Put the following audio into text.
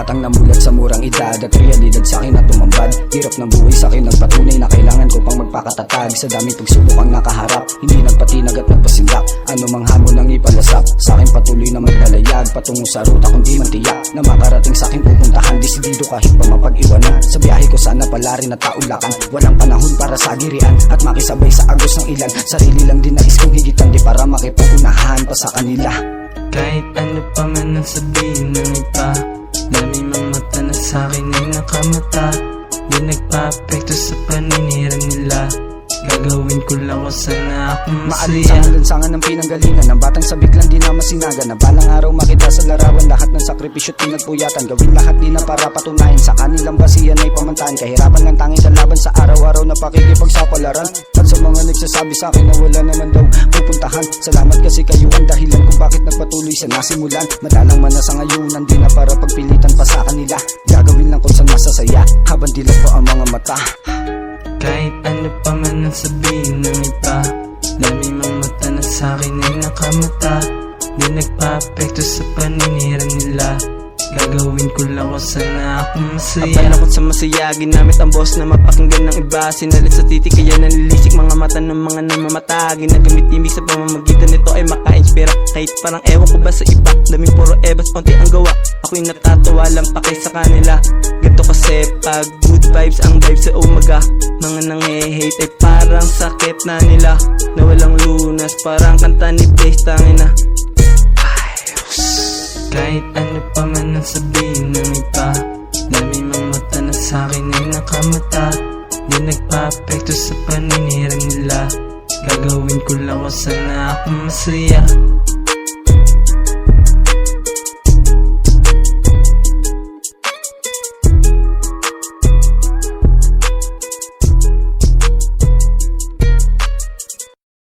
batang namulat sa murang edad at realidad sa akin na tumambad. Hirap ng buhay sa akin nagpatunay na kailangan ko pang magpakatatag. Sa dami pagsubok ang nakaharap, hindi nagpatinag at nagpasindak. Ano mang hamon ang ipalasap, sa akin patuloy na magdalayag patungo sa ruta kundi man tiyak na makarating sa akin pupuntahan. Desidido kahit pa mapag-iwanan, sa biyahe ko sana pala rin at taulakan. Walang panahon para sa agirian at makisabay sa agos ng ilan. Sarili lang din nais kong higitan, di para makipagunahan pa sa kanila. Kahit ano pa man ang sabihin ng iba, dami mga mata na sa'kin ay nakamata. Di nagpa-apekto sa paninira nila, gagawin ko lang kung sana akong masaya. Maalit sa lansangan ng pinanggalingan ng batang sabik lang di na masinaga, na balang araw makita sa larawan lahat ng sakripisyo't pinagpuyatan. Gawin lahat di na para patunayan sa kanilang basihan ay pamantahan. Kahirapan lang tanging kalaban sa araw-araw na pakikipagsapalaran. At sa mga nagsasabi sa akin na wala naman daw pupuntahan, salamat kasi kayo ang dahilan kung bakit nagpatuloy sa nasimulan. Madalang man na sa ngayon, di na para pagpilitan pa sa kanila. Gagawin lang kung saan masasaya habang dilat po ang mga mata. Kahit ano pa man ang sabihin ng iba, dami mga mata na sa'kin ay nakamata. Di nagpa-apekto sa paninira nila, gagawin ko lang kung sana akong masaya. Abala ko sa masaya, ginamit ang boss na mapakinggan ng iba. Sinalit sa titik kaya nanilisik mga mata ng mga namamata. Ginagamit imig sa pamamagitan nito ay maka-inspira. Kahit parang ewan ko ba sa iba, daming puro ebas, konti ang gawa. Ako'y natatawa lang pa kay sa kanila. Ganto kasi pag good vibes ang vibes sa umaga, mga nange-hate ay parang sakit na nila, na walang lunas, parang kanta ni Blaze, tangina. Kahit ano pa man ang sabihin ng iba, dami mga mata na sa'kin ay nakamata. Di nagpa-apekto sa paninira nila, gagawin ko lang kung sana akong masaya.